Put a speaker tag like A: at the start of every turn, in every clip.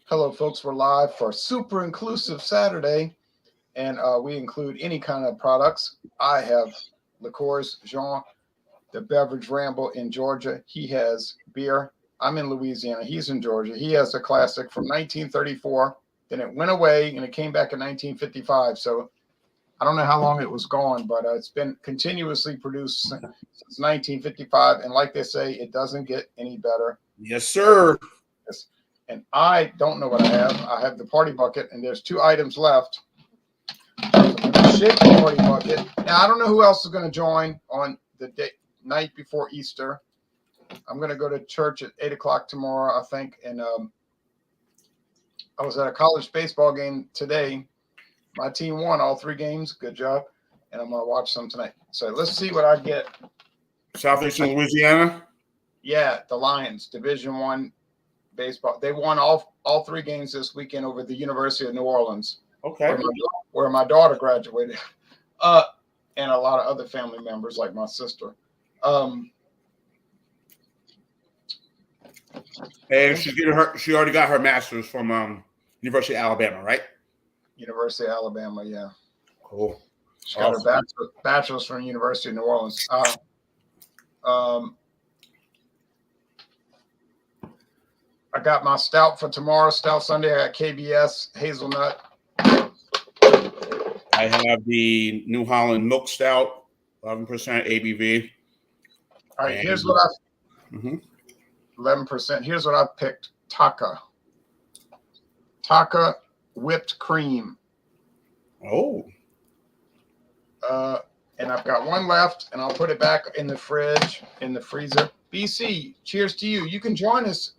A: Hello, folks. We're live for Super Inclusive Saturday, and we include any kind of products. I have liqueurs, Jean, the beverage ramble in Georgia. He has beer. I'm in Louisiana. He's in Georgia. He has a classic from 1934. Then it went away, and it came back in 1955. So I don't know how long it was gone, but it's been continuously produced since 1955. And like they say, it doesn't get any better.
B: Yes, sir.
A: And I don't know what I have. I have the party bucket, and there's 2 items left. So I'm going to shake the party bucket. Now, I don't know who else is going to join on the night before Easter. I'm going to go to church at 8 o'clock tomorrow, I think. And I was at a college baseball game today. My team won all 3 games. Good job. And I'm going to watch some tonight. So let's see what I get.
B: Southeastern Louisiana?
A: Yeah, the Lions, Division I baseball. They won all 3 games this weekend over the University of New Orleans.
B: Okay.
A: Where my daughter graduated. And a lot of other family members like my sister.
B: And she already got her master's from University of Alabama, right?
A: University of Alabama, yeah.
B: Cool.
A: She got her bachelor's from University of New Orleans. I got my stout for tomorrow, Stout Sunday. I got KBS hazelnut.
B: I have the New Holland Milk Stout, 11% ABV.
A: All right, here's what 11%. Here's what I picked. Taka whipped cream.
B: Oh.
A: And I've got one left, and I'll put it back in the fridge, in the freezer. BC, cheers to you. You can join us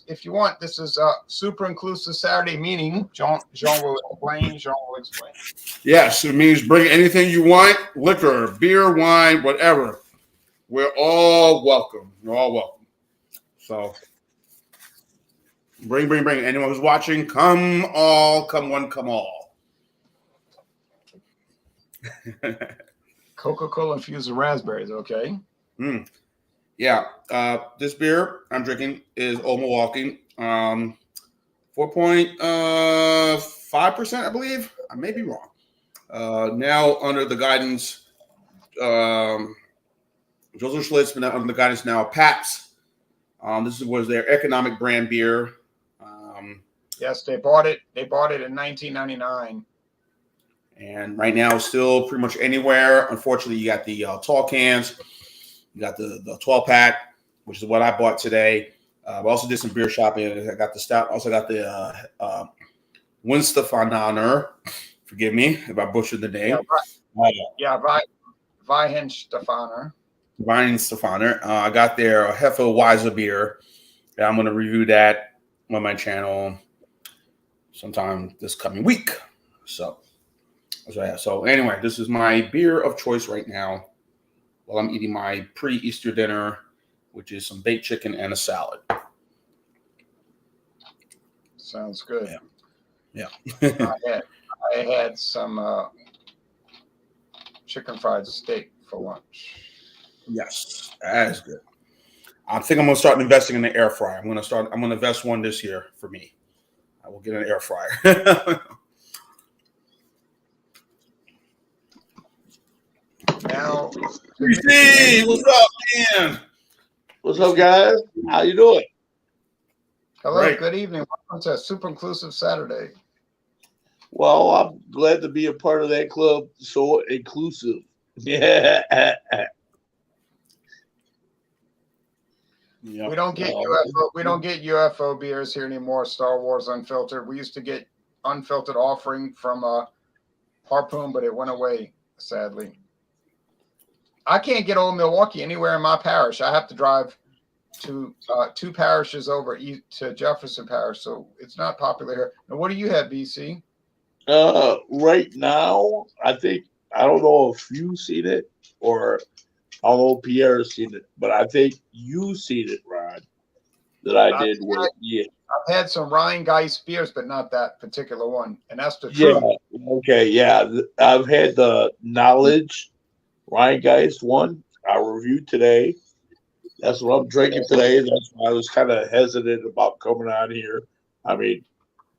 A: if you want. This is a super inclusive Saturday meeting. Jean will explain.
B: Yes, it means bring anything you want, liquor, beer, wine, whatever. We're all welcome. You're all welcome. So bring. Anyone who's watching, come all, come one, come all.
A: Coca-Cola infused with raspberries, okay?
B: Yeah, this beer I'm drinking is Old Milwaukee, 4.5%, I believe. I may be wrong. Now under the guidance, Joseph Schlitz, but under the guidance now of Pabst. This was their economic brand beer.
A: Yes, they bought it. They bought it in 1999.
B: And right now, it's still pretty much anywhere. Unfortunately, you got the tall cans. You got the 12-pack, which is what I bought today. I also did some beer shopping. I got the stout. Also got the Winstefananer. Forgive me if I butchered the name.
A: Weihenstephaner.
B: Weihenstephaner. I got their Hefeweizen beer. And I'm going to review that on my channel sometime this coming week. So anyway, this is my beer of choice right now while I'm eating my pre-Easter dinner, which is some baked chicken and a salad.
A: Sounds good.
B: Yeah.
A: I had some chicken fried steak for lunch.
B: Yes, that is good. I think I'm going to start investing in the air fryer. I'm going to invest one this year for me. I will get an air fryer.
A: Now,
B: BC, what's up, man?
C: What's up, guys? How you doing?
A: hello,
B: Great.
A: Good evening. Welcome to Super Inclusive Saturday.
C: Well, I'm glad to be a part of that club. So inclusive. Yeah.
B: Yep.
A: We don't get UFO beers here anymore. Star Wars Unfiltered. We used to get unfiltered offering from Harpoon, but it went away, sadly. I can't get Old Milwaukee anywhere in my parish. I have to drive to 2 parishes over to Jefferson Parish, so it's not popular here. Now, what do you have, BC?
C: Right now, I don't know if you've seen it or I don't know if Pierre's seen it, but I think you've seen it, Ron, that I did with you.
A: I've had some Rheingeist beers, but not that particular one, and that's the truth.
C: Yeah. Okay. Yeah. I've had the Knowledge Rheingeist one. I reviewed today. That's what I'm drinking today. That's why I was kind of hesitant about coming on here. I mean,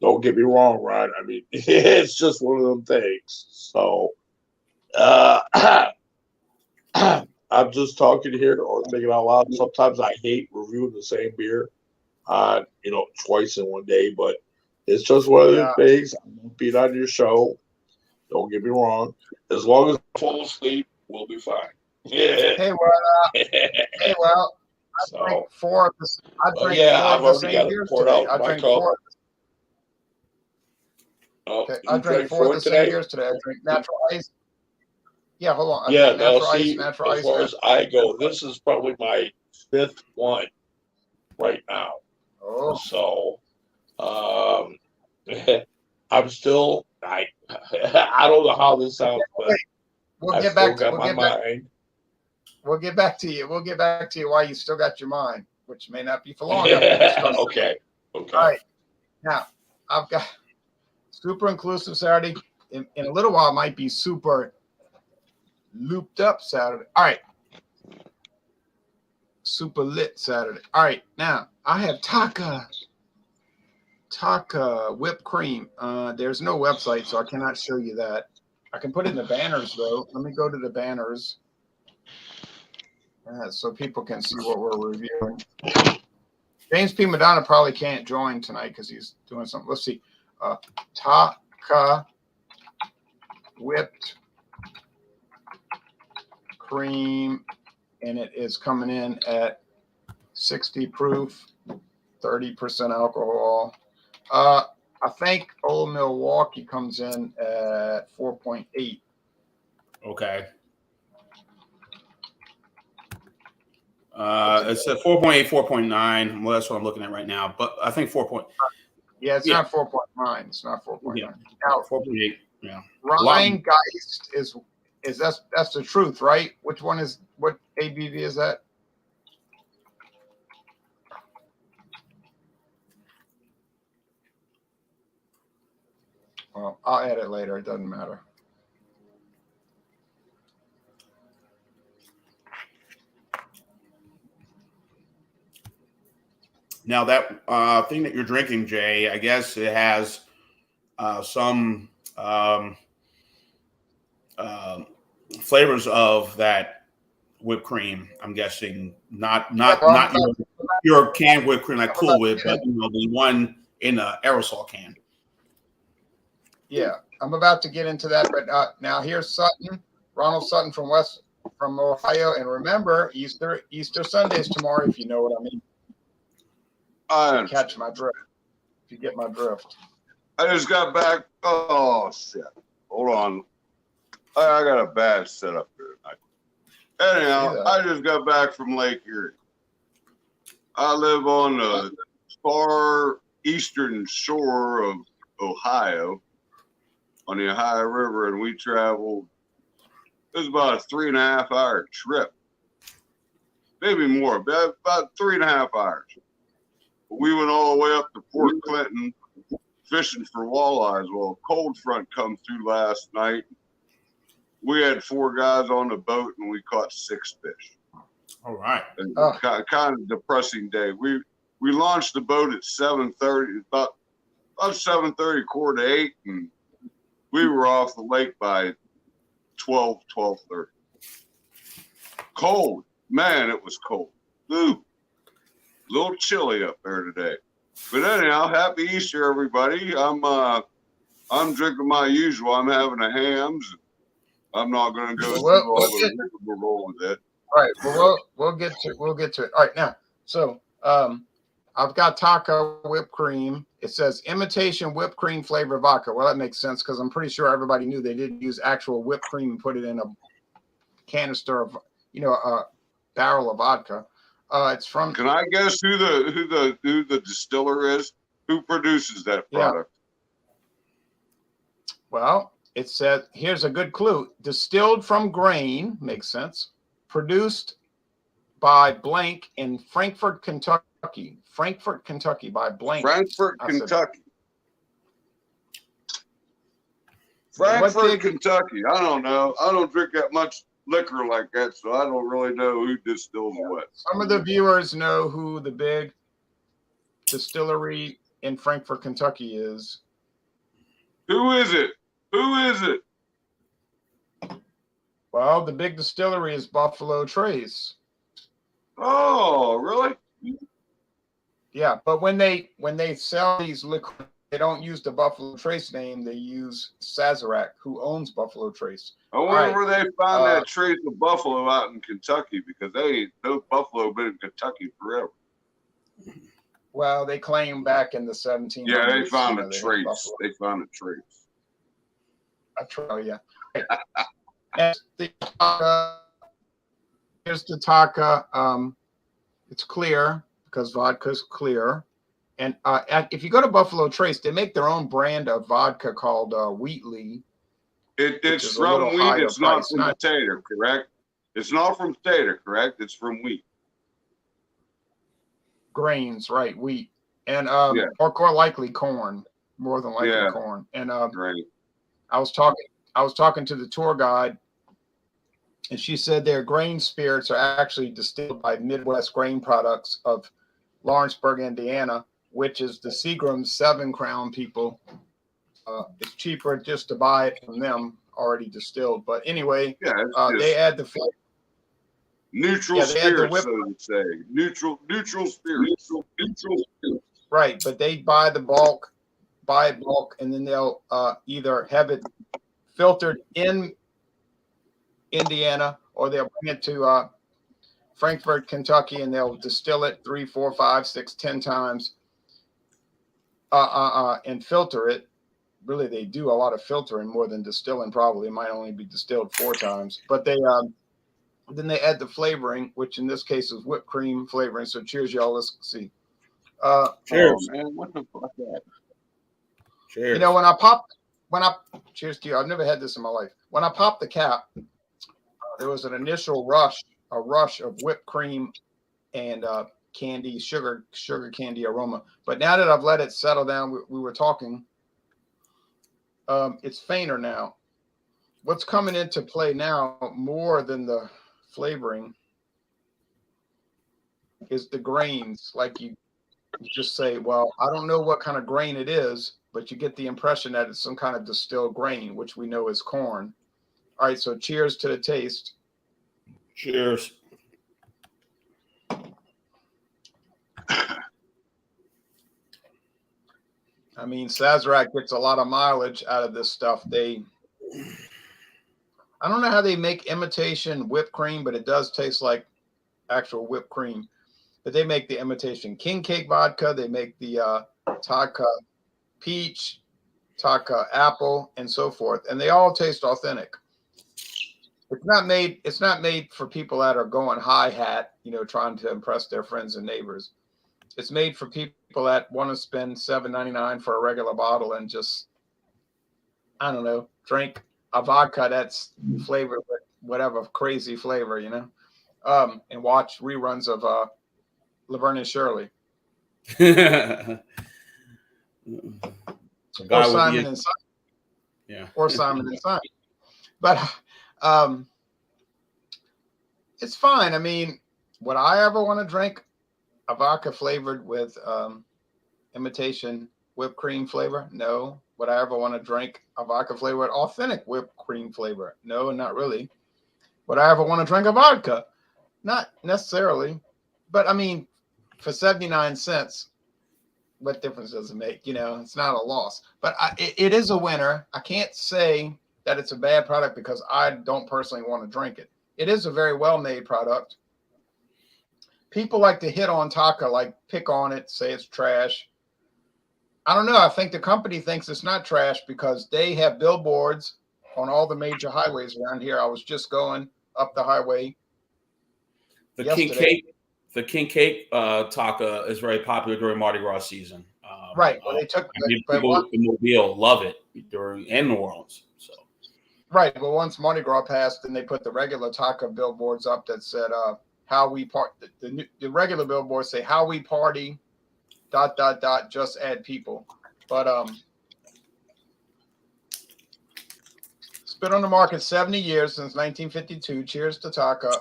C: Don't get me wrong, Ron. I mean, it's just one of them things. So, I'm just talking here or thinking out loud. Sometimes I hate reviewing the same beer, twice in one day, but it's just one of the things. I won't beat on your show. Don't get me wrong. As long as I fall asleep, we'll be fine. Yeah.
A: Hey, well, I drank four of the. I drank four of the same beers today. I drank four. Okay, I drank four of the same beers today. I drank natural ice. Yeah, hold on. I drank natural ice.
C: As far as I go, this is probably my fifth one right now.
A: Oh,
C: so I'm still. I don't know how this sounds, but
A: we'll get back to We'll get back to you. We'll get back to you why you still got your mind, which may not be for long.
C: Okay.
A: All right. Now, I've got super inclusive Saturday. In a little while, it might be super looped up Saturday. All right. Super lit Saturday. All right. Now, I have Taka whipped cream. There's no website, so I cannot show you that. I can put it in the banners, though. Let me go to the banners. So people can see what we're reviewing. James P. Madonna probably can't join tonight because he's doing something. Let's see. Taka whipped cream, and it is coming in at 60 proof, 30% alcohol. I think Old Milwaukee comes in at 4.8.
B: Okay. It's at 4.8, 4.9. Well, that's what I'm looking at right now. But I think 4.
A: Yeah, it's not 4.9. It's not 4.9.
B: Yeah.
A: Now,
B: 4.8. Yeah.
A: Rheingeist is that's the truth, right? Which one is what ABV is that? Well, I'll add it later. It doesn't matter.
B: Now that thing that you're drinking, Jay, I guess it has some flavors of that whipped cream. I'm guessing not your canned whipped cream like Cool Whip, but the one in an aerosol can.
A: Yeah, I'm about to get into that, but now here's Sutton, Ronald Sutton from Ohio, and remember Easter Sunday's tomorrow. If you know what I mean. Catch my drift. If you get my drift.
D: I just got back. Oh shit! Hold on. I got a bad setup here tonight. Anyhow, I just got back from Lake Erie. I live on the far eastern shore of Ohio, on the Ohio River, and we traveled. It was about a 3.5 hour trip, maybe more, but about 3.5 hours. We went all the way up to Port Clinton fishing for walleyes. Well, a cold front come through last night. We had 4 guys on the boat and we caught 6 fish.
B: All right.
D: Kind of depressing day. We launched the boat at 7:30, about 7:30, 7:45, and we were off the lake by 12:30. Cold, man, it was cold. Ooh. A little chilly up there today, but anyhow, happy Easter, everybody. I'm drinking my usual. I'm having a Hams. I'm not going to go through all the rigmarole with it.
A: All right, well, we'll get to it. All right, now, so I've got Taka whipped cream. It says imitation whipped cream flavor vodka. Well, that makes sense because I'm pretty sure everybody knew they didn't use actual whipped cream and put it in a canister of, a barrel of vodka. It's from.
D: Can I guess who the distiller is? Who produces that product?
A: Yeah. Well, it said here's a good clue: distilled from grain, makes sense. Produced by blank in Frankfort, Kentucky. Frankfort, Kentucky by blank.
D: Frankfort, Kentucky. Frankfort, Kentucky. I don't know. I don't drink that much liquor like that, so I don't really know who distills what.
A: Some of the viewers know who the big distillery in Frankfort, Kentucky is.
D: Who is it? Who is it?
A: Well, the big distillery is Buffalo Trace.
D: Oh, really?
A: Yeah, but when they sell these liquors, they don't use the Buffalo Trace name. They use Sazerac, who owns Buffalo Trace.
D: I wonder where they found
A: Uh,
D: that trace of buffalo out in Kentucky, because those buffalo been in Kentucky forever.
A: Well, they claim back in the 1700s.
D: Yeah, they found a
A: they had
D: trace.
A: buffalo.
D: They found a trace.
A: I try, yeah. And here's the Taka. It's clear because vodka's clear. And if you go to Buffalo Trace, they make their own brand of vodka called Wheatley.
D: It's from wheat. It's not from potato, correct? It's not from potato, correct? It's from wheat.
A: Grains, right? Wheat, and
D: Yeah.
A: or likely corn, more than likely corn. And
D: Right.
A: I was talking to the tour guide, and she said their grain spirits are actually distilled by Midwest Grain Products of Lawrenceburg, Indiana, which is the Seagram's 7 Crown people. It's cheaper just to buy it from them already distilled. But anyway, they add the flavor.
D: Neutral spirits, so to say. Neutral spirits.
A: Right, but they buy it bulk, and then they'll either have it filtered in Indiana, or they'll bring it to Frankfort, Kentucky, and they'll distill it 3, 4, 5, 6, 10 times and filter it. Really, they do a lot of filtering more than distilling. Probably it might only be distilled 4 times, but they then they add the flavoring, which in this case is whipped cream flavoring. So cheers, y'all. Let's see.
B: Cheers.
D: Oh, man, what the fuck that?
B: Cheers.
A: You know, cheers to you. I've never had this in my life. When I popped the cap, there was an initial rush of whipped cream and candy, sugar candy aroma. But now that I've let it settle down, we were talking. It's fainter now. What's coming into play now more than the flavoring is the grains. Like you just say, well, I don't know what kind of grain it is, but you get the impression that it's some kind of distilled grain, which we know is corn. All right, so cheers to the taste.
B: Cheers.
A: I mean, Sazerac gets a lot of mileage out of this stuff. I don't know how they make imitation whipped cream, but it does taste like actual whipped cream. But they make the imitation king cake vodka. They make the Taka peach, Taka apple, and so forth, and they all taste authentic. It's not made for people that are going high hat, trying to impress their friends and neighbors. It's made for people that want to spend $7.99 for a regular bottle and just, I don't know, drink a vodka that's flavored with whatever crazy flavor, and watch reruns of Laverne and Shirley. Or Simon and Simon.
B: Yeah.
A: Or Simon and Simon. But it's fine. I mean, would I ever want to drink a vodka flavored with imitation whipped cream flavor? No. Would I ever want to drink a vodka flavored authentic whipped cream flavor? No, not really. Would I ever want to drink a vodka? Not necessarily. But I mean, for 79 cents, what difference does it make? It's not a loss. But it is a winner. I can't say that it's a bad product because I don't personally want to drink it. It is a very well-made product. People like to hit on Taka, like pick on it, say it's trash. I don't know. I think the company thinks it's not trash because they have billboards on all the major highways around here. I was just going up the highway.
B: The King Cake Taka is very popular during Mardi Gras season.
A: Right. Well, they took
B: people in Mobile love it and New Orleans. So.
A: Right. Well, once Mardi Gras passed, then they put the regular Taka billboards up that said how we part. The regular billboards say how we party. ... Just add people. But it's been on the market 70 years since 1952. Cheers to Taka.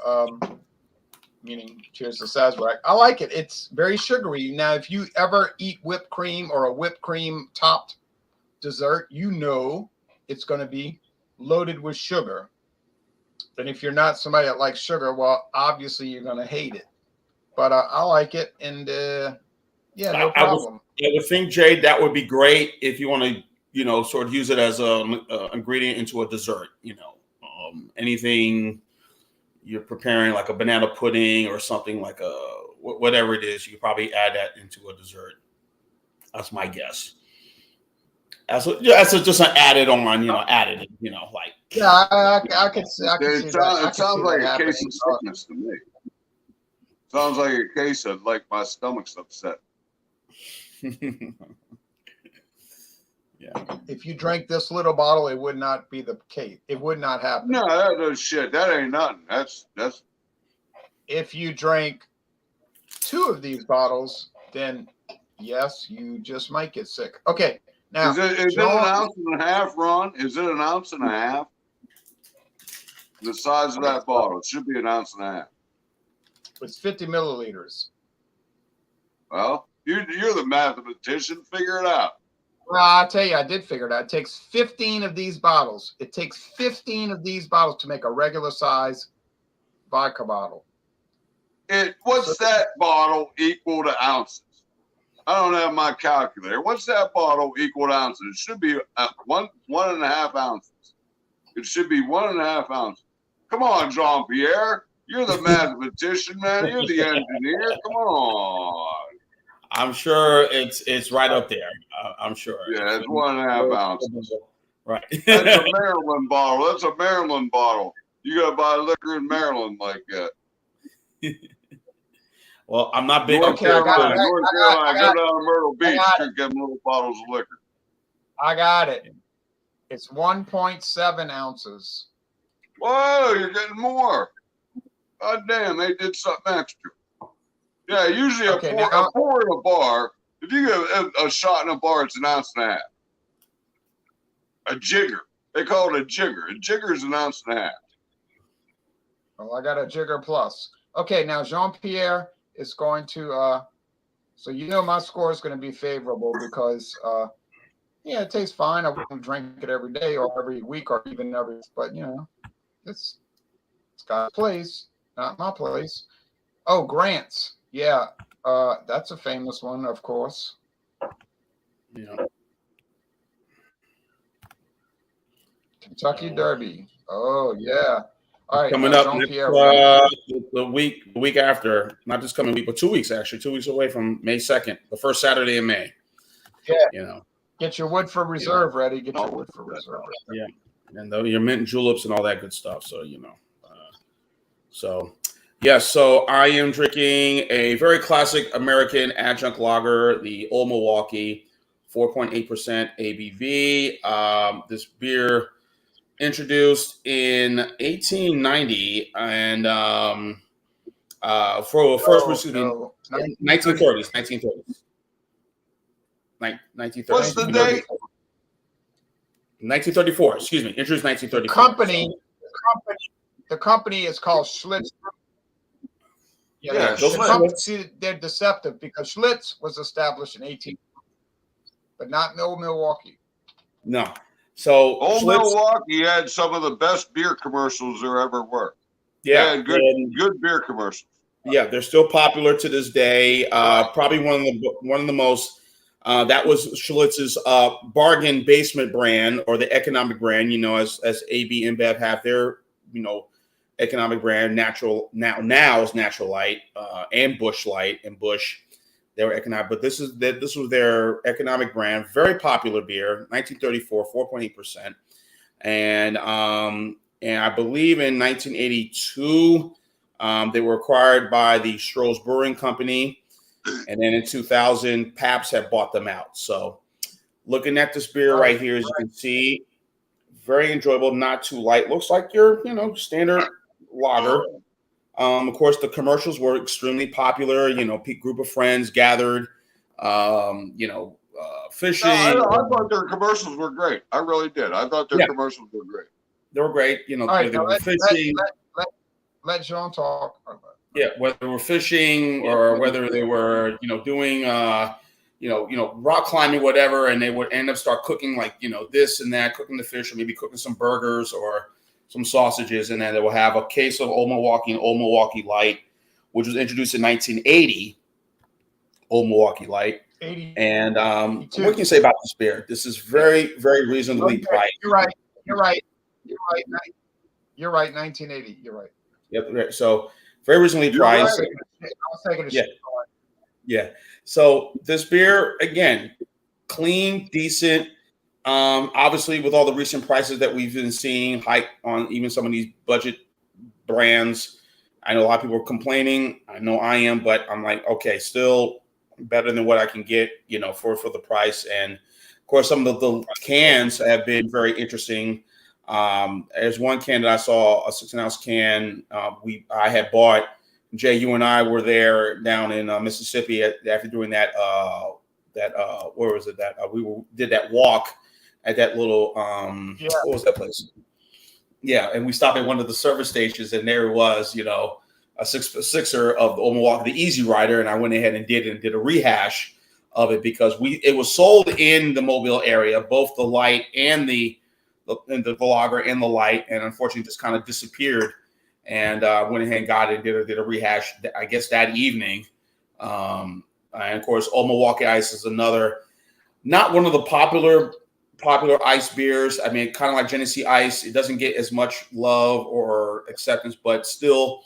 A: meaning cheers to Sazerac. I like it. It's very sugary. Now, if you ever eat whipped cream or a whipped cream topped dessert, you know it's going to be loaded with sugar. And if you're not somebody that likes sugar, well, obviously you're going to hate it. But I like it, and yeah, no problem.
B: I would think, Jay, that would be great if you want to, sort of use it as an ingredient into a dessert. Anything you're preparing, like a banana pudding or something, like whatever it is, you could probably add that into a dessert. That's my guess. That's just an added on, added, like.
A: Yeah, I could see.
D: It sounds like a case of sickness to me. Sounds like a case of like my stomach's upset.
B: Yeah.
A: If you drank this little bottle, it would not be the case. It would not happen.
D: No, that's shit. That ain't nothing. That's.
A: If you drank 2 of these bottles, then yes, you just might get sick. Okay, now
D: is it an ounce and a half, Ron? Is it an ounce and a half? The size of that bottle, it should be an ounce and a half.
A: It's 50 milliliters.
D: Well, you're the mathematician. Figure it out.
A: Well, I'll tell you, I did figure it out. It takes 15 of these bottles. It takes 15 of these bottles to make a regular size vodka bottle.
D: What's that bottle equal to ounces? I don't have my calculator. What's that bottle equal to ounces? It should be 1.5 ounces. It should be 1.5 ounces. Come on, Jean-Pierre. You're the mathematician, man. You're the engineer. Come on.
B: I'm sure it's right up there. I'm sure.
D: Yeah, it's 1.5 ounces.
B: Right.
D: That's a Maryland bottle. That's a Maryland bottle. You got to buy liquor in Maryland like that.
B: Well, I'm not big
D: North
B: on
D: Carolina. Go down to Myrtle Beach, drink them little bottles of liquor.
A: I got it. It's 1.7 ounces.
D: Whoa, you're getting more. God damn, they did something extra. Yeah, usually a pour in a bar, if you get a shot in a bar, it's 1.5 ounces. A jigger. They call it a jigger. A jigger is 1.5 ounces.
A: Well, I got a jigger plus. Okay, now Jean-Pierre is going to, so my score is going to be favorable because, yeah, it tastes fine. I wouldn't drink it every day or every week or even every, but, it's got a place, not my place. Oh, Grant's. Yeah, that's a famous one, of course.
B: Yeah.
A: Kentucky Derby. Oh, yeah. All right.
B: Coming up next, the week after, not this coming week, but 2 weeks, actually. 2 weeks away from May 2nd, the first Saturday in May.
A: Yeah. Get your wood for reserve ready. Get your wood for reserve ready.
B: Yeah. And your mint juleps and all that good stuff. So, so I am drinking a very classic American adjunct lager, the Old Milwaukee, 4.8% ABV. This beer introduced in 1890 and for first, 1930s. 1930s.
D: What's the date?
B: 1934. Excuse me. Introduced 1934.
A: The company is called Schlitz.
D: Yeah,
A: see, they're deceptive because Schlitz was established in 18, but not Old Milwaukee.
B: No. So
D: Old Milwaukee had some of the best beer commercials there ever were.
B: Yeah,
D: good beer commercials.
B: Yeah, they're still popular to this day. Probably one of the most. That was Schlitz's bargain basement brand or the economic brand. As AB InBev have their economic brand. Now is Natural Light and Busch Light and Busch. They were economic, but this was their economic brand. Very popular beer, 1934, 4.8%, and I believe in 1982 they were acquired by the Stroh's Brewing Company, and then in 2000 Pabst had bought them out. So, looking at this beer right here, as you can see, very enjoyable, not too light. Looks like your standard lager. Of course, the commercials were extremely popular. Group of friends gathered, fishing.
D: I thought their commercials were great. I really did. I thought their commercials were great.
B: They were great.
A: All right,
B: they were fishing.
A: Let Jean talk.
B: Yeah, whether they were fishing or whether they were, doing, rock climbing, whatever, and they would end up start cooking like, this and that, cooking the fish, or maybe cooking some burgers or some sausages, and then they will have a case of Old Milwaukee and Old Milwaukee Light, which was introduced in 1980. Old Milwaukee Light.
A: 80.
B: And what can you say about this beer? This is very, very reasonably priced.
A: You're right. You're right. You're right. You're right. 1980. You're right.
B: Yep. So very reasonably priced.
A: Right. I was taking a shit.
B: Yeah. So this beer, again, clean, decent. Obviously, with all the recent prices that we've been seeing, hike on even some of these budget brands. I know a lot of people are complaining. I know I am, but I'm like, okay, still better than what I can get, for the price. And of course, some of the cans have been very interesting. There's one can that I saw, a 16-ounce can. I had bought. Jay, you and I were there down in Mississippi after doing that. Where was it that did that walk at that little what was that place? Yeah, and we stopped at one of the service stations, and there it was, a sixer of the Old Milwaukee, the Easy Rider, and I went ahead and did a rehash of it because it was sold in the Mobile area, both the light and the lager and the light, and unfortunately just kind of disappeared. And went ahead and got it, did a rehash, I guess, that evening. And of course, Old Milwaukee Ice is another, not one of the popular ice beers. I mean, kind of like Genesee Ice, it doesn't get as much love or acceptance, but still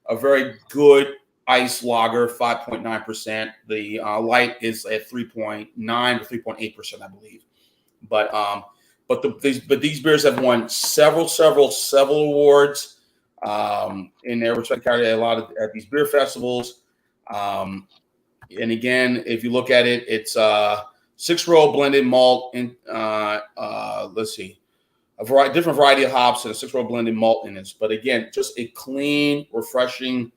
B: a very good ice lager, 5.9%. The light is at 3.9 to 3.8%, I believe. But these beers have won several awards in their respective category at these beer festivals. And again, if you look at it, it's 6-row blended malt and let's see, different variety of hops and a 6-row blended malt in this. But again, just a clean, refreshing,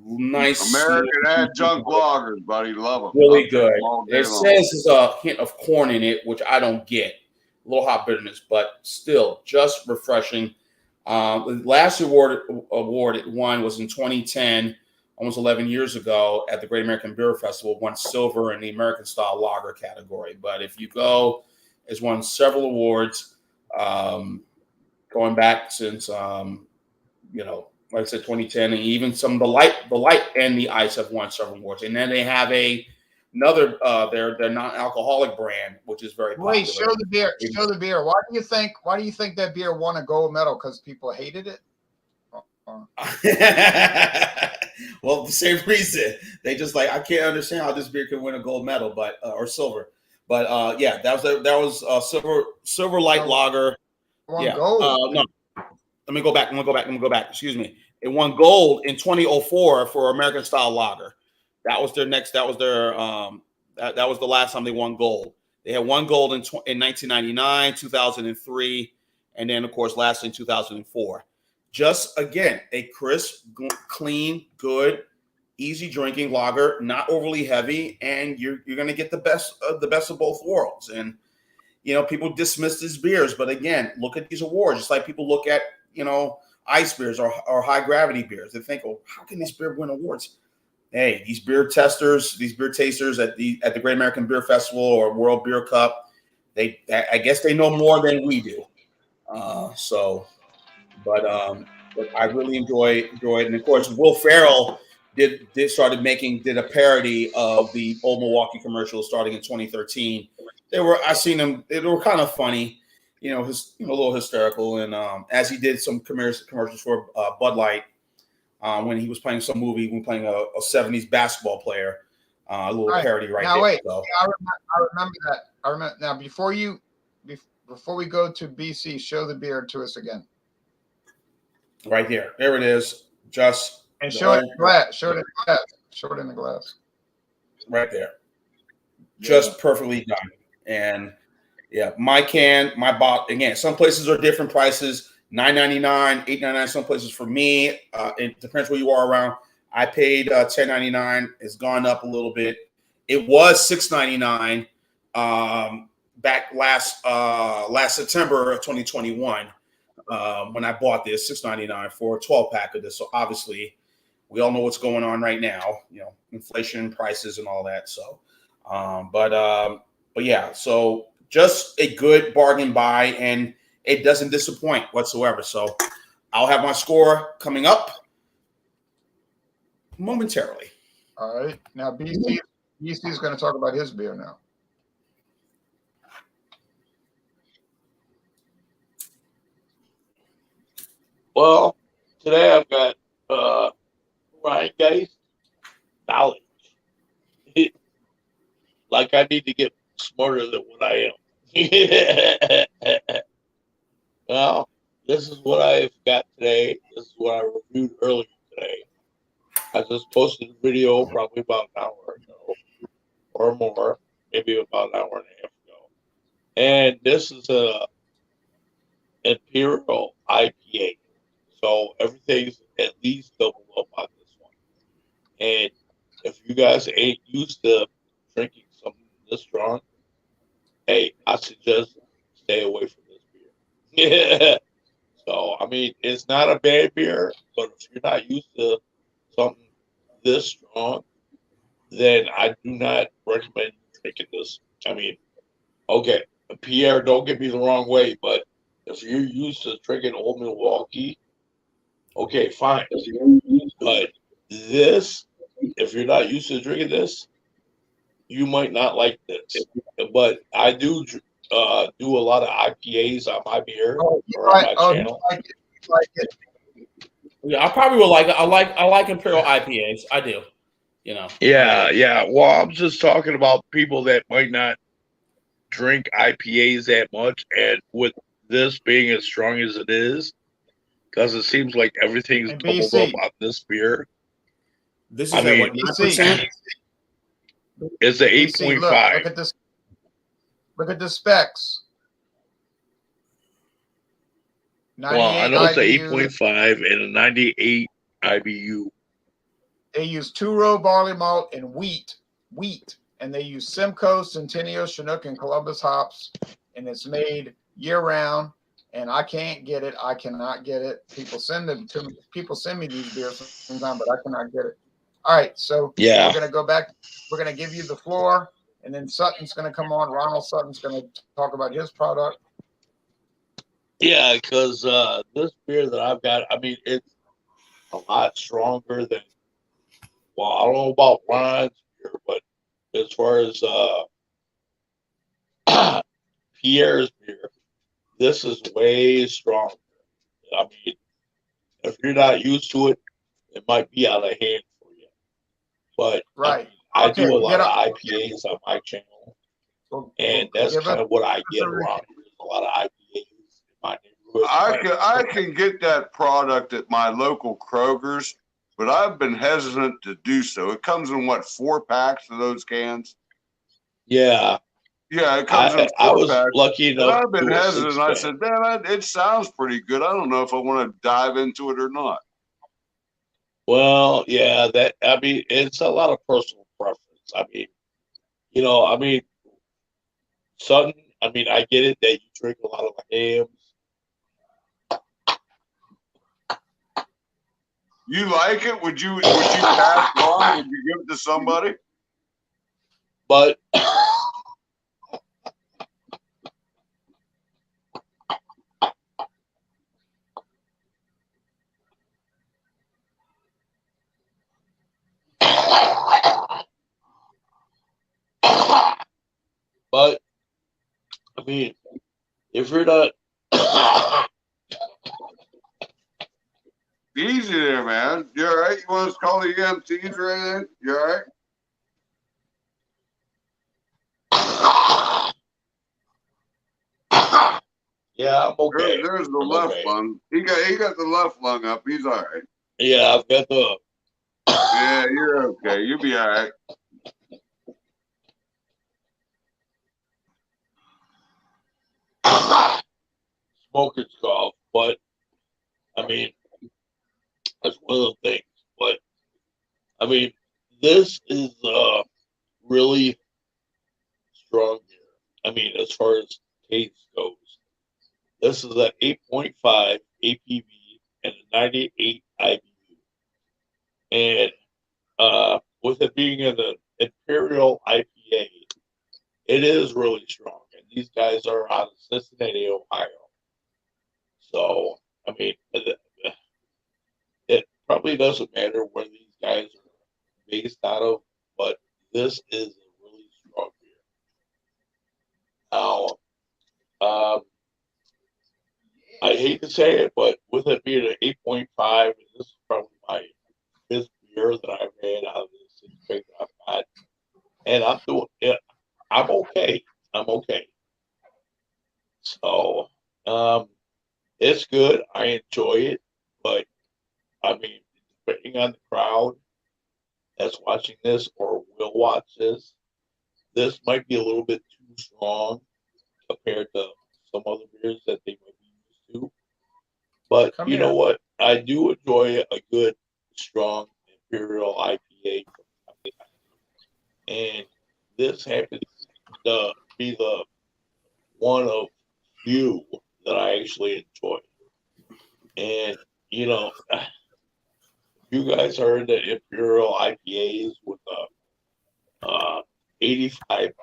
B: nice
D: American adjunct lagers, buddy. Love them.
B: Really good. It says there's a hint of corn in it, which I don't get. A little hot bitterness, but still just refreshing. The last award it won was in 2010, almost 11 years ago, at the Great American Beer Festival. Won silver in the American style lager category. But if you go, it's won several awards, going back since like I said, 2010, and even some of the light and the ice have won several awards. And then they have another their non-alcoholic brand, which is very popular.
A: Wait, show the beer. Show the beer. Why do you think that beer won a gold medal? Because people hated it?
B: Well, the same reason. They just I can't understand how this beer can win a gold medal, but or silver. But yeah, that was silver light lager.
A: Won gold.
B: No. Let me go back. Excuse me. It won gold in 2004 for American style lager. That was their that was the last time they won gold. They had won gold in 1999, 2003, and then of course last in 2004. Just again, a crisp, clean, good, easy drinking lager, not overly heavy, and you're going to get the best of both worlds. And people dismiss these beers, but again, look at these awards. Just like people look at ice beers or high gravity beers. They think, oh, how can this beer win awards? Hey, these beer tasters at the Great American Beer Festival or World Beer Cup, I guess they know more than we do. But I really enjoy it. And of course, Will Ferrell did a parody of the Old Milwaukee commercials starting in 2013. I seen them. They were kind of funny, a little hysterical. And as he did some commercials for Bud Light when he was playing some movie, playing a 70s basketball player, a little parody right now, there.
A: Wait, so. I remember that. I remember now. Before we go to BC, show the beer to us again.
B: Right there. There it is. Just
A: and show it in the glass. Show it in the glass. Show it in the glass.
B: Right there. Yeah. Just perfectly done. And yeah, my bottle, again, some places are different prices, $9.99, $8.99. Some places for me, it depends where you are around. I paid $10.99. It's gone up a little bit. It was $6.99 back last September of 2021. when I bought this, $6.99 for a 12-pack of this. So obviously, we all know what's going on right now, inflation, prices, and all that. So, but yeah, so just a good bargain buy, and it doesn't disappoint whatsoever. So, I'll have my score coming up momentarily.
A: All right. Now, BC is going to talk about his beer now.
C: Well, today I've got Ryan Geist knowledge. Like I need to get smarter than what I am. Well, this is what I've got today. This is what I reviewed earlier today. I just posted a video probably about an hour ago or more, maybe about an hour and a half ago. And this is a Empirical IPA. So everything's at least double up on this one. And if you guys ain't used to drinking something this strong, hey, I suggest stay away from this beer. Yeah. So, I mean, it's not a bad beer, but if you're not used to something this strong, then I do not recommend drinking this. I mean, okay, Pierre, don't get me the wrong way, but if you're used to drinking Old Milwaukee, okay, fine. But this, if you're not used to drinking this, you might not like this. But I do do a lot of IPAs on my beer or on my channel.
A: You like it.
B: Yeah, I probably will like it. I like Imperial IPAs. I do.
C: Yeah. Well, I'm just talking about people that might not drink IPAs that much, and with this being as strong as it is, because it seems like everything's doubled up on this beer.
B: This is at what, 9%?
C: It's an 8.5.
A: Look at this. Look at the specs.
C: Well, I know it's an 8.5 and a 98 IBU.
A: They use two-row barley malt and wheat, and they use Simcoe, Centennial, Chinook, and Columbus hops, and it's made year-round. And I can't get it. I cannot get it. People send them to me. People send me these beers sometimes, but I cannot get it. All right, so
C: yeah,
A: we're gonna go back. We're gonna give you the floor, and then Sutton's gonna come on. Ronald Sutton's gonna talk about his product.
C: Yeah, because this beer that I've got, I mean, it's a lot stronger than. Well, I don't know about Ron's beer, but as far as Pierre's beer, this is way stronger. I mean, if you're not used to it, it might be out of hand for you. But
A: right,
C: I do a lot of IPAs on my channel, and that's kind of what I get around here. A lot of IPAs in my neighborhood.
D: I can get that product at my local Kroger's, but I've been hesitant to do so. It comes in what, 4 packs of those cans?
C: Yeah.
D: Yeah, it comes in 4
C: I was
D: packs.
C: lucky enough.
D: I've been hesitant. I said, man, it sounds pretty good. I don't know if I want to dive into it or not.
C: Well, yeah, I mean, it's a lot of personal preference. I mean, Sutton, I mean, I get it that you drink a lot of hams.
D: You like it? Would you pass it on? Would you give it to somebody?
C: But I mean, if you're not
D: easy there, man. You all right? You want us to call the EMTs or anything? You all right?
C: Yeah, I'm okay.
D: There's the left lung. He got the left lung up. He's all right.
C: Yeah, I've got the.
D: Yeah, you're okay. You'll be all right.
C: Smoking cough, but I mean, that's one of the things. But I mean, this is really strong beer. I mean, as far as taste goes, This is an 8.5 APV and a 98 IBU. And with it being an Imperial IPA, it is really strong. And these guys are out of Cincinnati, Ohio. So, I mean, it probably doesn't matter where these guys are based out of, but this is a really strong beer. Now, I hate to say it, but with it being an 8.5, this is probably my fifth beer that I've had out of this six-pack that I've got, and I'm doing it. I'm okay. I'm okay. So, it's good. I enjoy it, but I mean, depending on the crowd that's watching this or will watch this might be a little bit too strong compared to some other beers that they might be used to. But you know what? I do enjoy a good, strong Imperial IPA from time to time. And this happens to be the one of few that I actually enjoy. And, you know, you guys heard that Imperial IPAs with a 85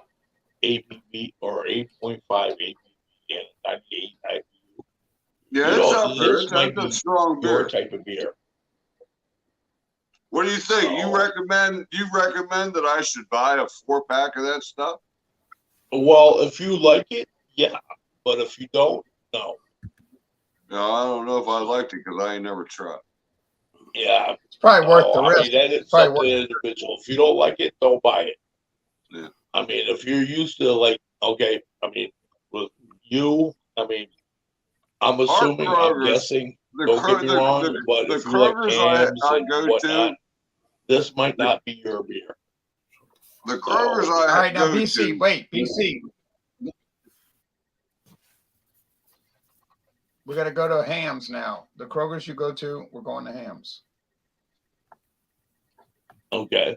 C: ABV or 8.5 ABV and 98 IBU.
D: Yeah, it's up there. It's a strong beer.
C: Your type of beer.
D: What do you think? You recommend that I should buy a 4-pack of that stuff?
C: Well, if you like it, yeah. But if you don't, no.
D: No, I don't know if I liked it because I ain't never tried.
C: Yeah.
A: It's probably worth the risk.
C: I mean, that is something individual. If you don't like it, don't buy it.
D: Yeah.
C: I mean, if you're used to like, okay, I mean, with you, I mean, I'm assuming, I'm guessing, don't get me wrong, but if you like hams and whatnot, this might not be your beer.
D: The Kroger's I
A: all right, now
D: go
A: BC,
D: to,
A: wait, BC. We got to go to hams now. The Kroger's you go to, we're going to hams.
C: Okay.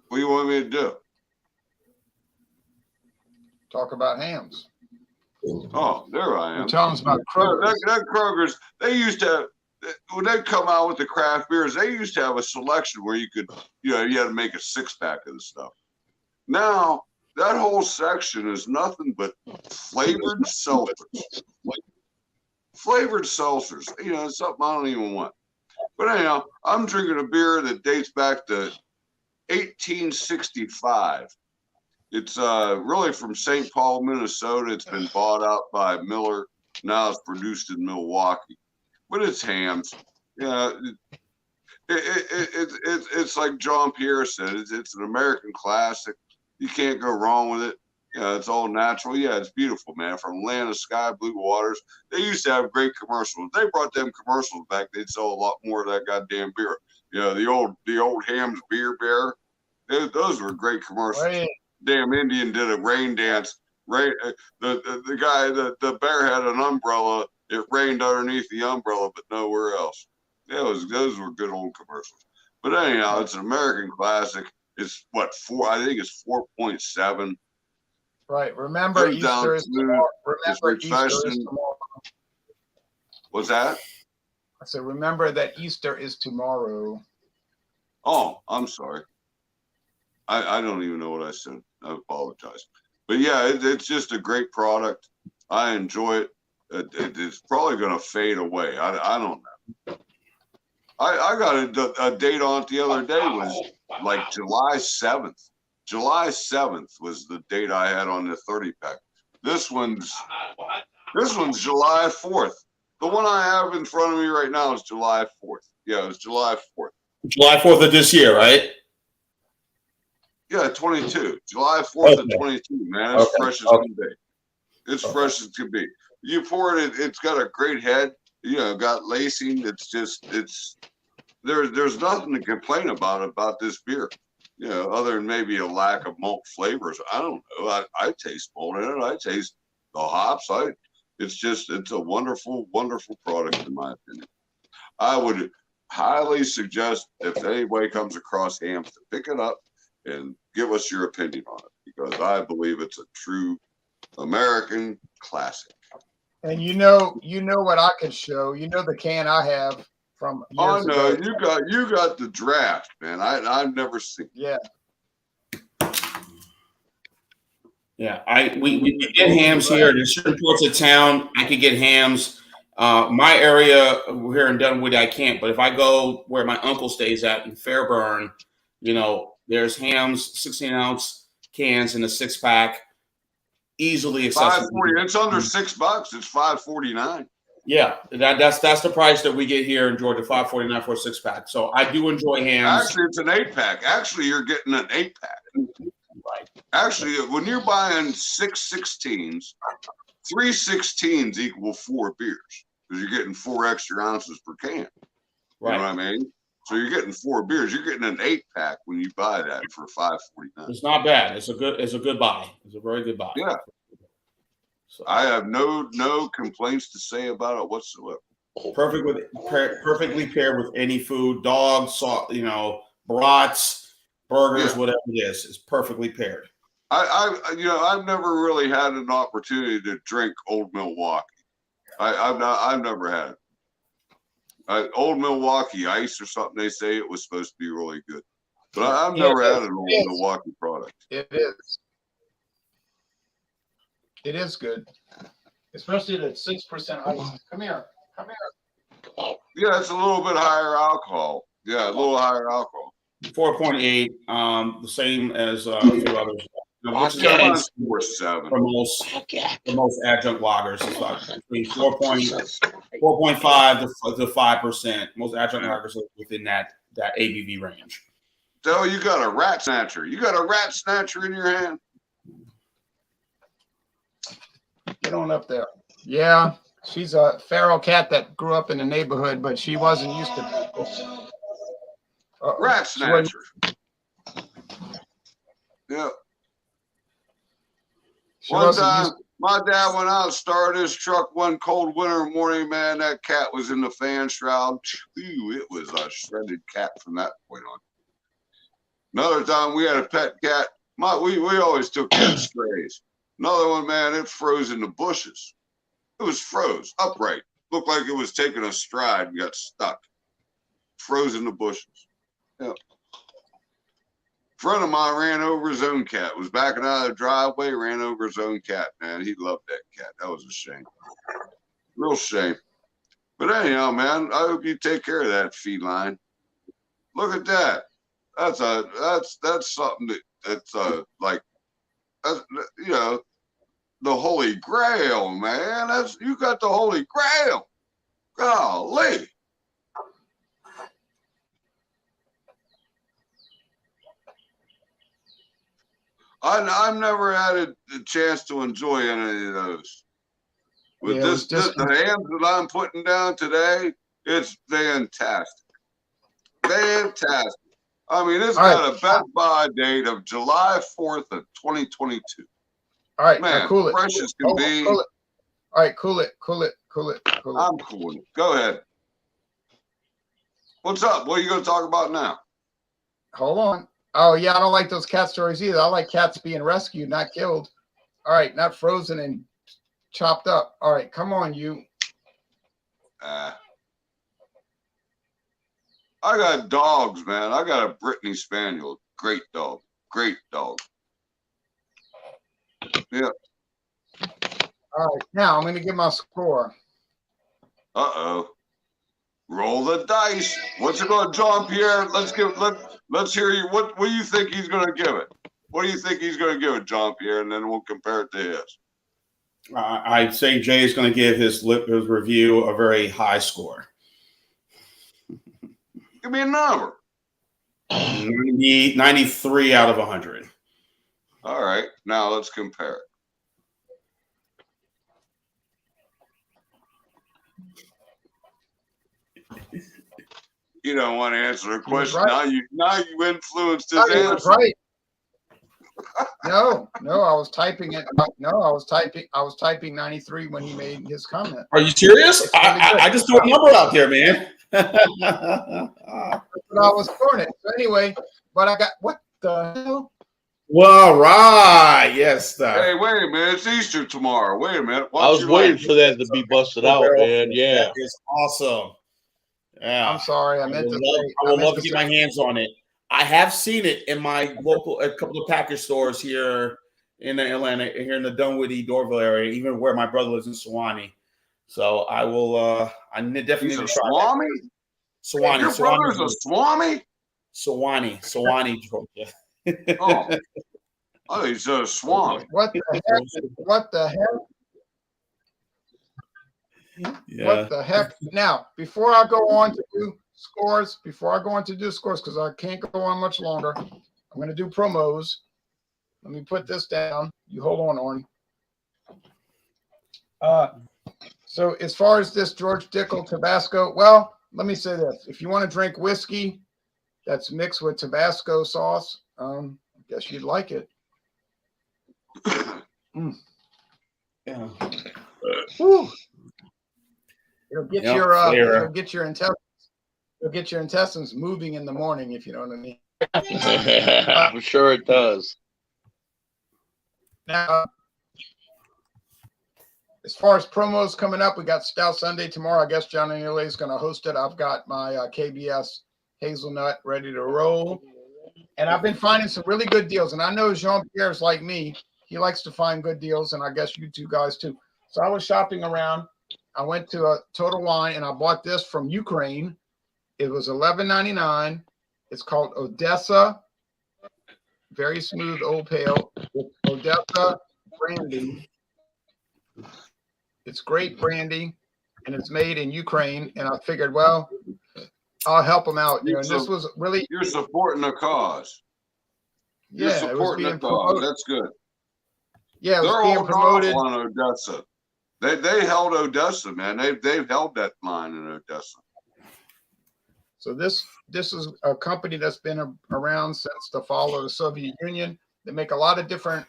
D: What do you want me to do?
A: Talk about hams.
D: Oh, there I am.
A: You're telling us about Kroger's.
D: That Kroger's, they used to, when they come out with the craft beers, they used to have a selection where you could, you had to make a 6-pack of the stuff. Now, that whole section is nothing but flavored seltzers. Flavored seltzers. It's something I don't even want. But anyhow, I'm drinking a beer that dates back to 1865. It's really from St. Paul, Minnesota. It's been bought out by Miller. Now it's produced in Milwaukee. But it's hams. It's like John Pierre said. It's an American classic. You can't go wrong with it. It's all natural. Yeah, it's beautiful, man. From land of sky, blue waters. They used to have great commercials. They brought them commercials back. They'd sell a lot more of that goddamn beer. The old Hams beer bear. Those were great commercials. Right. Damn Indian did a rain dance. Right, the guy, the bear had an umbrella. It rained underneath the umbrella, but nowhere else. Those were good old commercials. But anyhow, it's an American classic. It's what, 4? I think it's 4.7.
A: Right. Remember, Easter is tomorrow.
D: What's that?
A: I said, remember that Easter is tomorrow.
D: Oh, I'm sorry. I don't even know what I said. I apologize. But yeah, it's just a great product. I enjoy it. It's probably going to fade away. I don't know. I got a date on it the other day. Was like July 7th. July 7th was the date I had on the 30-pack. This one's July 4th. The one I have in front of me right now is July 4th. Yeah, it was July 4th.
B: July 4th of this year, right?
D: Yeah, 22. July 4th of 22, man. It's fresh as can be. It's fresh as can be. You pour it, it's got a great head. Got lacing. There's nothing to complain about this beer. Other than maybe a lack of malt flavors. I don't know. I taste malt in it. I taste the hops. It's a wonderful, wonderful product in my opinion. I would highly suggest if anybody comes across hams to pick it up and give us your opinion on it, because I believe it's a true American classic.
A: And you know what I can show. You know the can I have from years
D: no,
A: ago.
D: you got the draft, man. I've never seen.
A: Yeah.
B: Yeah, we get hams here. There's certain parts of town I could get hams. My area here in Dunwoody, I can't. But if I go where my uncle stays at in Fairburn, there's hams, 16-ounce cans in a 6-pack, easily accessible.
D: $5.40. It's under $6. It's $5.49.
B: Yeah, that's the price that we get here in Georgia, $5.49 for a 6-pack. So I do enjoy hams.
D: Actually, it's an 8-pack. Actually, you're getting an 8-pack.
B: Right.
D: Actually, when you're buying 6 16s, 3 16s equal 4 beers, because you're getting 4 extra ounces per can.
B: Right.
D: You know what I mean? So you're getting 4 beers. You're getting an 8-pack when you buy that for $5.49.
B: It's not bad. It's a good buy. It's a very good buy.
D: Yeah. So I have no complaints to say about it whatsoever.
B: Perfectly paired with any food, dogs, salt, brats, burgers, whatever it is. It's perfectly paired.
D: I've never really had an opportunity to drink Old Milwaukee. I've never had it. Old Milwaukee Ice or something. They say it was supposed to be really good, but I've never had an Old Milwaukee product.
A: It is. It is good, especially at 6% ice. Come here.
D: Yeah, it's a little bit higher alcohol. Yeah, a little higher alcohol.
B: 4.8, the same as a few others. Which is for most adjunct lagers, it's like between 4.5 to 5%. Most adjunct lagers are within that ABV range.
D: So you got a rat snatcher. You got a rat snatcher in your hand.
A: Get on up there. Yeah, she's a feral cat that grew up in the neighborhood, but she wasn't used to people.
D: Rat snatcher. Yeah. One time, my dad went out and started his truck one cold winter morning, man. That cat was in the fan shroud. It was a shredded cat from that point on. Another time, we had a pet cat. We always took cat strays. Another one, man, it froze in the bushes. It was froze upright. Looked like it was taking a stride and got stuck. Froze in the bushes. Yeah. Friend of mine ran over his own cat. Was backing out of the driveway, ran over his own cat. Man, he loved that cat. That was a shame. Real shame. But anyhow, man, I hope you take care of that feline. Look at that. That's something that's like, the Holy Grail, man. You got the Holy Grail. Golly. I've never had a chance to enjoy any of those. But the hams that I'm putting down today, it's fantastic. Fantastic. I mean, it's got a Best Buy date of July 4th of 2022.
A: All right,
D: man,
A: cool it.
D: Fresh as can be.
A: Cool it. All right, cool it.
D: I'm cooling it. Go ahead. What's up? What are you going to talk about now?
A: Hold on. Oh, yeah, I don't like those cat stories either. I like cats being rescued, not killed. All right, not frozen and chopped up. All right, come on, you.
D: I got dogs, man. I got a Brittany Spaniel. Great dog. Great dog. Yeah.
A: All right, now I'm going to give my score.
D: Uh-oh. Roll the dice. What's it going, John Pierre? Let's hear you. What do you think he's going to give it? What do you think he's going to give it, John Pierre? And then we'll compare it to his.
B: I'd say Jay is going to give his review a very high score.
D: Give me a number.
B: 93 out of 100.
D: All right. Now let's compare it. You don't want to answer the question. Right. Now you influenced his answer.
A: Right. No, I was typing it. No, I was typing 93 when he made his comment.
B: Are you serious? I just threw a number out there, man.
A: But I was doing it. So anyway, but I got the hell?
B: Well, right. Yes, sir.
D: Hey, wait a minute. It's Easter tomorrow. Wait a minute.
C: I was waiting for that to be busted out, man. Yeah.
B: That is awesome. Yeah.
A: I'm sorry. I meant to say.
B: I would love to get my hands on it. I have seen it in my local, a couple of package stores here in Atlanta, here in the Dunwoody, Dorville area, even where my brother lives in Sewanee. So I will. I definitely need to try.
D: Swami?
B: Sewanee.
D: Your brother's a Swami?
B: Sewanee, Georgia.
D: Oh, oh, he's a Swami.
A: What the heck? What the heck?
B: Yeah.
A: What the heck? Now, before I go on to do scores, because I can't go on much longer, I'm going to do promos. Let me put this down. You hold on, Orn. So as far as this George Dickel Tabasco, well, let me say this. If you want to drink whiskey that's mixed with Tabasco sauce, I guess you'd like it.
B: Yeah.
A: Whew. It'll get
B: It'll
A: get your intestines moving in the morning, if you know what I mean.
C: I'm sure it does.
A: Now, as far as promos coming up, we got Stout Sunday tomorrow. I guess Johnny Neely is going to host it. I've got my KBS hazelnut ready to roll. And I've been finding some really good deals. And I know Jean-Pierre's like me. He likes to find good deals, and I guess you two guys too. So I was shopping around. I went to a Total Wine, and I bought this from Ukraine. It was $11.99. It's called Odessa. Very smooth old pale. It's Odessa brandy. It's great brandy, and it's made in Ukraine. And I figured, well, I'll help them out. You know, and this was really.
D: You're supporting the cause. You're supporting the cause. That's good.
A: Yeah, it was
D: they're
A: being
D: all
A: promoted
D: on Odessa. They held Odessa, man. They've held that line in Odessa.
A: So this is a company that's been around since the fall of the Soviet Union. They make a lot of different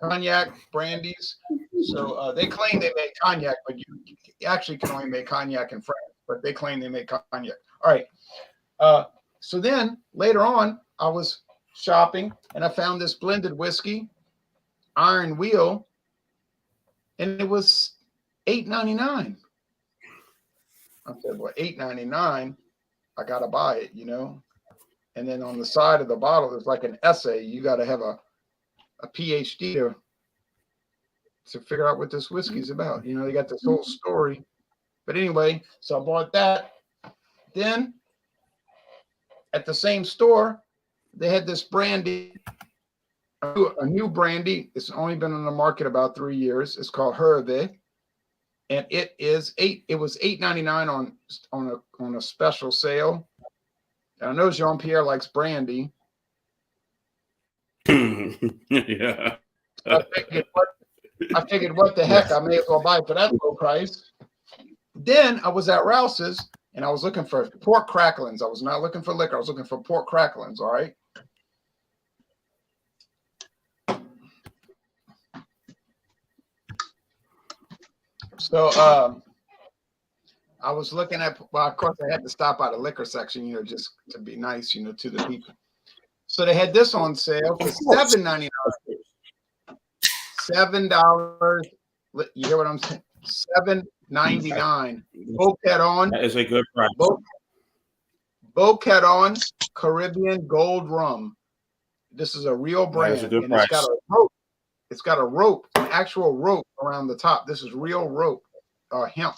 A: cognac brandies. So they claim they make cognac, but you actually can only make cognac in France. But they claim they make cognac. All right. So then later on, I was shopping and I found this blended whiskey, Iron Wheel, and it was $8.99. I said, well, $8.99. I gotta buy it, you know. And then on the side of the bottle, there's like an essay. You got to have a PhD to figure out what this whiskey is about. You know, they got this whole story. But anyway, so I bought that. Then at the same store, they had this brandy, a new brandy. It's only been on the market about 3 years. It's called Hervé. And it was $8.99 on a special sale. And I know Jean-Pierre likes brandy.
B: Yeah.
A: I figured, what the heck? I may as well buy it for that low price. Then I was at Rouse's and I was looking for pork cracklings. I was not looking for liquor. I was looking for pork cracklings. All right. So I was looking at, well, of course, I had to stop by the liquor section, you know, just to be nice, you know, to the people. So they had this on sale for $7.99. $7. You hear what I'm saying? $7.99. Boqueron.
B: That is a good price.
A: Boqueron Caribbean Gold Rum. This is a real brand.
B: That is a good
A: and
B: price.
A: It's got a rope. It's got a rope, an actual rope around the top. This is real rope, hemp.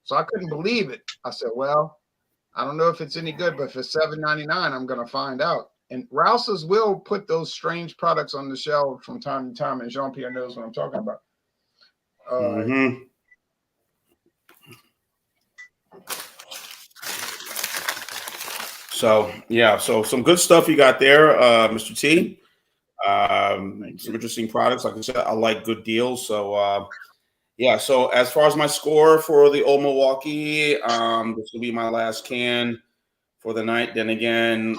A: So I couldn't believe it. I said, well, I don't know if it's any good, but if it's $7.99, I'm going to find out. And Rouse's will put those strange products on the shelf from time to time, and Jean-Pierre knows what I'm talking about.
B: So, yeah, so some good stuff you got there, Mr. T. Some interesting products. Like I said, I like good deals. So, yeah, so as far as my score for the Old Milwaukee, this will be my last can for the night. Then again,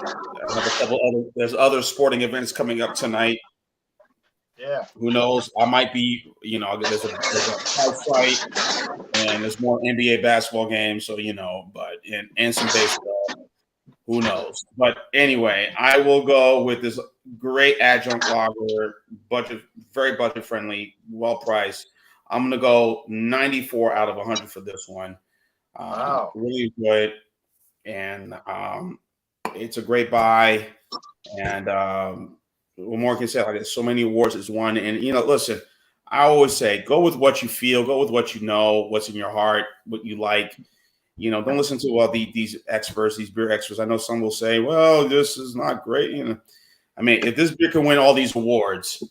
B: I have a couple there's other sporting events coming up tonight.
A: Yeah.
B: Who knows? I might be, you know, there's a fight and there's more NBA basketball games. So, you know, but and some baseball. Who knows? But anyway, I will go with this great adjunct lager, very budget friendly, well priced. I'm gonna go 94 out of 100 for this one.
A: Wow.
B: Really enjoy it, and it's a great buy. And what more can I say? Like, there's so many awards it's won, and listen, I always say, go with what you feel, go with what you know, what's in your heart, what you like. Don't listen to these experts, these beer experts. I know some will say, well, this is not great. I mean, if this beer can win all these awards,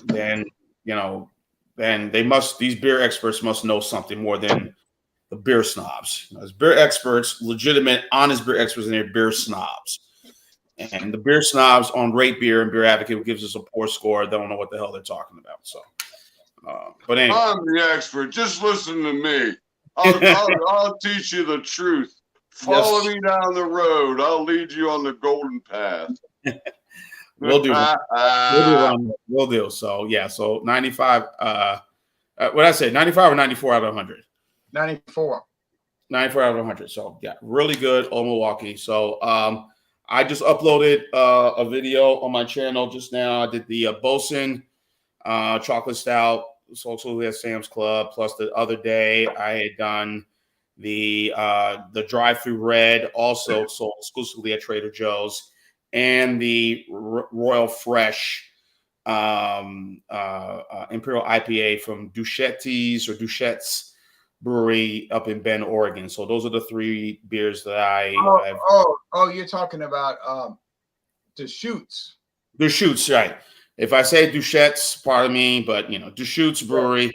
B: then these beer experts must know something more than the beer snobs. As beer experts, legitimate, honest beer experts, and they're beer snobs. And the beer snobs on Rate Beer and Beer Advocate gives us a poor score. Don't know what the hell they're talking about. So, but anyway,
D: I'm the expert. Just listen to me. I'll teach you the truth. Follow me down the road. I'll lead you on the golden path.
B: We'll do. We'll do. So yeah. So 95. What I say? 95 or 94 out of 100.
A: 94.
B: 94 out of 100. So yeah, really good. Old Milwaukee. So I just uploaded a video on my channel just now. I did the Bosun chocolate stout. It's also at Sam's Club. Plus the other day I had done the drive-through red, also sold exclusively at Trader Joe's, and the Royal Fresh Imperial IPA from Duchette's Brewery up in Bend, Oregon. So those are the three beers that I've.
A: You're talking about Deschutes.
B: Deschutes, right? If I say Duchette's, pardon me, but Deschutes Brewery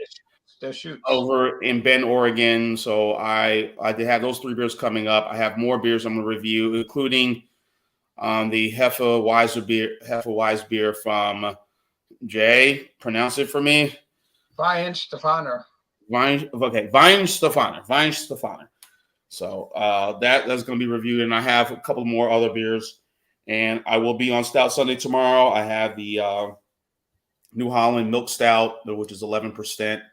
B: over in Bend, Oregon. So I did have those three beers coming up. I have more beers I'm going to review, including the Hefeweizen beer from Jay. Pronounce it for me.
A: Weihenstephaner.
B: Weihenstephaner. So that's going to be reviewed, and I have a couple more other beers. And I will be on Stout Sunday tomorrow. I have the New Holland Milk Stout, which is 11%.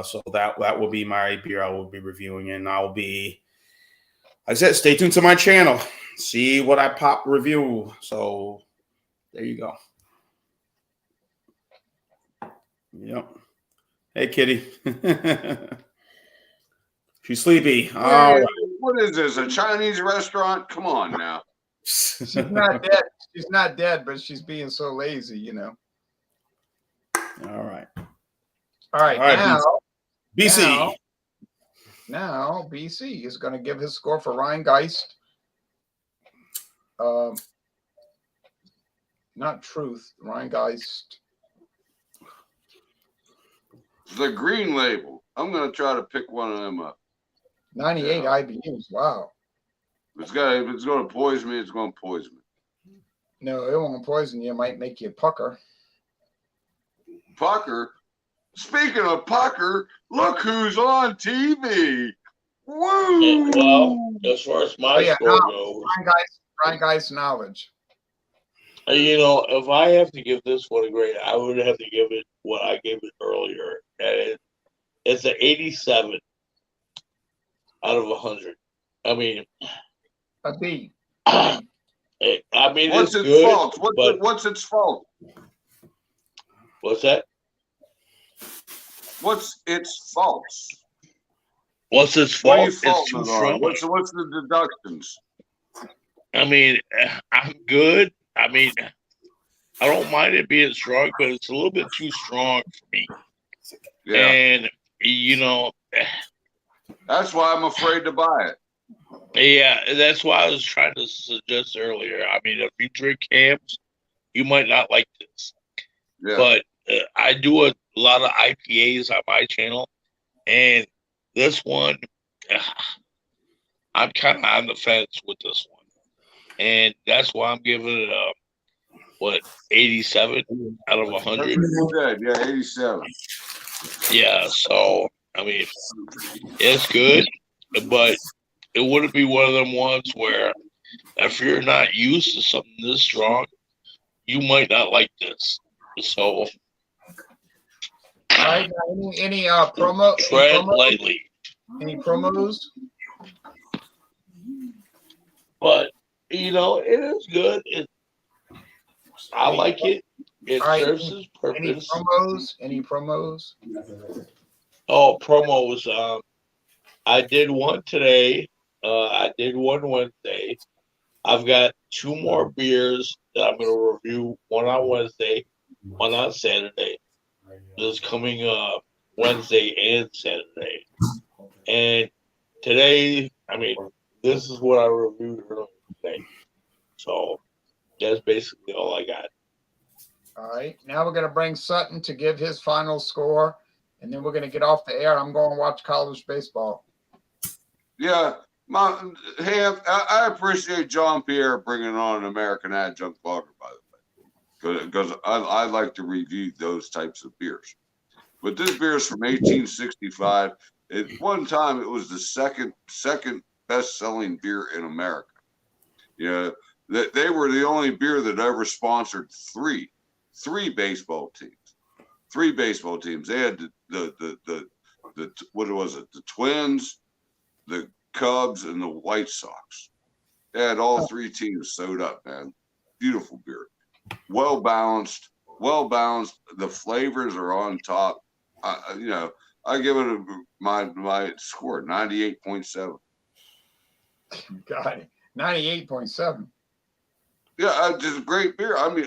B: So that will be my beer I will be reviewing. And I'll be, like I said, stay tuned to my channel. See what I pop review. So there you go. Yep. Hey, kitty. She's sleepy.
D: Hey, what is this? A Chinese restaurant? Come on now.
A: She's not dead. She's not dead, but she's being so lazy,
B: All right.
A: All right.
B: BC.
A: Now BC is going to give his score for Rheingeist. Not Truth. Rheingeist.
D: The green label. I'm going to try to pick one of them up.
A: 98 IBUs. Wow.
D: If it's going to poison me, it's going to poison me.
A: No, it won't poison you. It might make you pucker.
D: Pucker? Speaking of pucker, look who's on TV. Woo!
C: Well, as far as my score goes,
A: Rheingeist knowledge.
C: If I have to give this one a grade, I would have to give it what I gave it earlier. And it's an 87 out of 100. I mean,
A: a B.
C: I mean,
D: what's
C: it's
D: its
C: good,
D: fault? What's its fault?
C: What's that?
D: What's its faults?
C: What's its fault?
D: What are you
C: It's
D: faulting
C: too
D: it
C: strong.
D: on? What's the deductions?
C: I mean, I'm good. I mean, I don't mind it being strong, but it's a little bit too strong for me.
D: Yeah.
C: And,
D: that's why I'm afraid to buy it.
C: Yeah, that's why I was trying to suggest earlier. I mean, if you drink hams, you might not like this.
D: Yeah.
C: But I do a lot of IPAs on my channel, and this one, I'm kind of on the fence with this one. And that's why I'm giving it a, 87 out of 100?
D: Yeah, 87.
C: Yeah, so, I mean, it's good, but it wouldn't be one of them ones where if you're not used to something this strong, you might not like this. So,
A: all right, any promo?
C: Tread lightly.
A: Any promos?
C: But it is good. I like it. It
A: All right.
C: serves its purpose.
A: Any promos?
C: Oh, promos. I did one today. I did one Wednesday. I've got 2 more beers that I'm going to review. One on Wednesday, one on Saturday. This is coming Wednesday and Saturday. And today, this is what I reviewed earlier today. So that's basically all I got.
A: All right. Now we're going to bring Sutton to give his final score, and then we're going to get off the air. I'm going to watch college baseball.
D: Yeah. I appreciate John Pierre bringing on an American adjunct lager, by the way, because I like to review those types of beers. But this beer is from 1865. At one time, it was the second best-selling beer in America. Yeah, they were the only beer that ever sponsored three baseball teams. 3 baseball teams. They had the what was it? The Twins, the Cubs, and the White Sox. They had all 3 teams sewed up, man. Beautiful beer. Well balanced. The flavors are on top. I give it my score 98.7.
A: Got it. 98.7.
D: Yeah, just a great beer. I mean,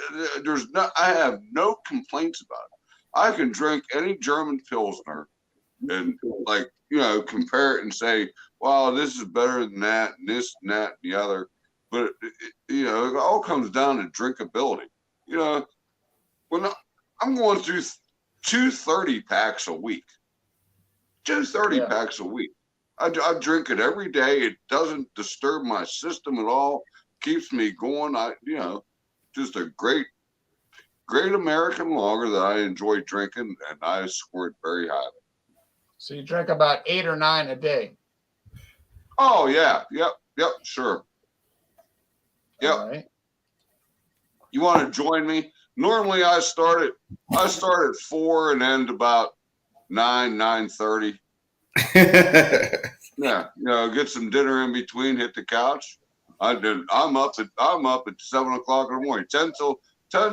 D: I have no complaints about it. I can drink any German Pilsner and compare it and say, wow, this is better than that, and this and that and the other. But it all comes down to drinkability. When I'm going through 230 packs a week, 230 packs a week. I drink it every day. It doesn't disturb my system at all. Keeps me going. Just a great American lager that I enjoy drinking, and I scored very highly.
A: So you drink about 8 or 9 a day.
D: Oh yeah, yep, sure. Yep.
A: All right.
D: You want to join me? Normally I start at 4 and end about 9:30. Yeah, get some dinner in between, hit the couch. I'm up at 7 o'clock in the morning. 10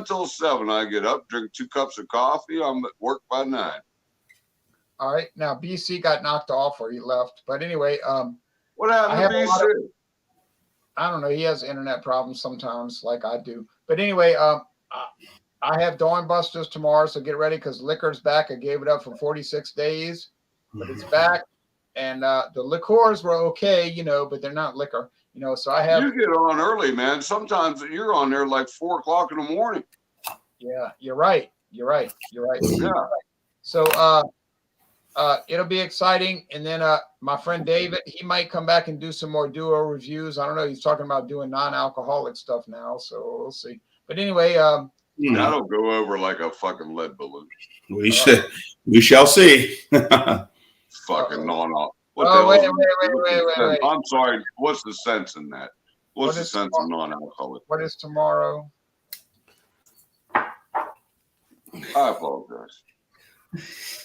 D: till 7 I get up, drink 2 cups of coffee. I'm at work by 9.
A: All right. Now BC got knocked off or he left. But anyway,
D: what happened to BC?
A: I don't know. He has internet problems sometimes, like I do. But anyway, I have Dawn Busters tomorrow, so get ready because liquor's back. I gave it up for 46 days, but it's back. And the liqueurs were okay, but they're not liquor, So I have.
D: You get on early, man. Sometimes you're on there like 4 o'clock in the morning.
A: Yeah, you're right. Yeah. So it'll be exciting. And then my friend David, he might come back and do some more duo reviews. I don't know. He's talking about doing non-alcoholic stuff now, so we'll see. But anyway,
D: that'll go over like a fucking lead balloon.
B: We shall see.
D: Fucking non-alcoholic.
A: Wait.
D: I'm sorry. What's the sense in that? What's the sense of non-alcoholic?
A: What is tomorrow?
D: I apologize.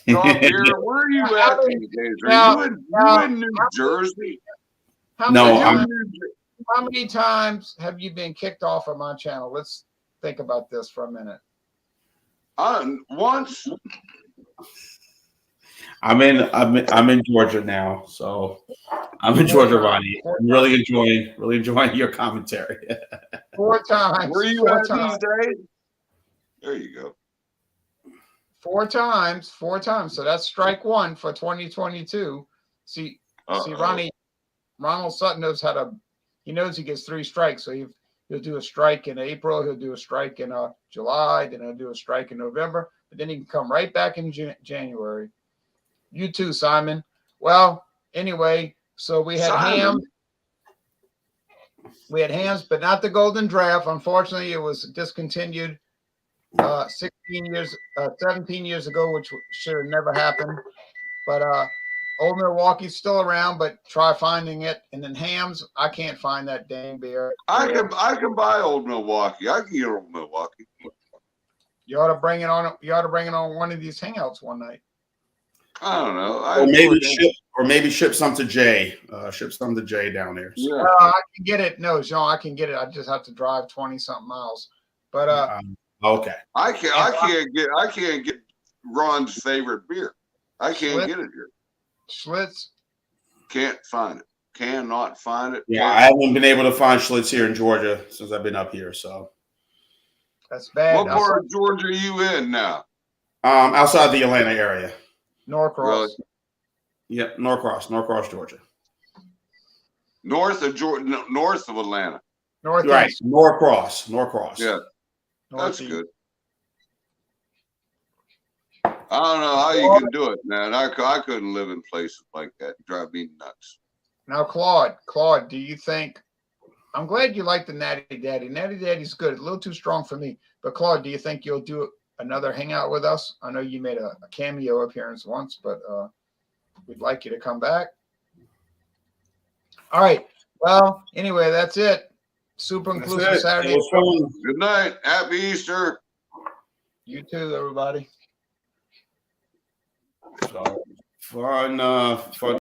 D: John Pierre, where are you at these days? Are you in New Jersey?
A: How many times have you been kicked off of my channel? Let's think about this for a minute.
D: Once.
B: I'm in Georgia now, so I'm in Georgia, Ronnie. I'm really enjoying your commentary.
A: 4 times.
D: Where are you at these days? There you go.
A: 4 times. So that's strike 1 for 2022. See, Ronald Sutton knows he knows he gets 3 strikes. So he'll do a strike in April. He'll do a strike in July. Then he'll do a strike in November. But then he can come right back in January. You too, Simon. Well, anyway, so we had hams. We had hams, but not the Golden Draft. Unfortunately, it was discontinued 17 years ago, which should have never happened. But Old Milwaukee's still around, but try finding it. And then hams, I can't find that dang beer.
D: I can buy Old Milwaukee. I can get Old Milwaukee.
A: You ought to bring it on. You ought to bring it on one of these hangouts one night.
D: I don't know.
B: Or maybe ship some to Jay. Ship some to Jay down there. So.
D: Yeah.
A: I can get it. No, Jean, I can get it. I just have to drive 20 something miles. But
B: okay.
D: I can't get Ron's favorite beer. I can't get it here.
A: Schlitz.
D: Can't find it. Cannot find it.
B: Yeah, I haven't been able to find Schlitz here in Georgia since I've been up here. So
A: that's bad.
D: What part of Georgia are you in now?
B: Outside the Atlanta area.
A: Norcross.
D: Really?
B: Yep, Norcross, Georgia.
D: North of Georgia, north of Atlanta.
A: Northeast.
B: Right, Norcross.
D: Yeah, that's
A: Northeast.
D: good. I don't know how you can do it, man. I couldn't live in places like that. Drive me nuts.
A: Now, Claude, do you think? I'm glad you like the Natty Daddy. Natty Daddy's good. A little too strong for me. But Claude, do you think you'll do another hangout with us? I know you made a cameo appearance once, but we'd like you to come back. All right. Well, anyway, that's it. Super inclusive Saturday.
B: It was fun.
D: Good night. Happy Easter.
A: You too, everybody.
B: So, fun.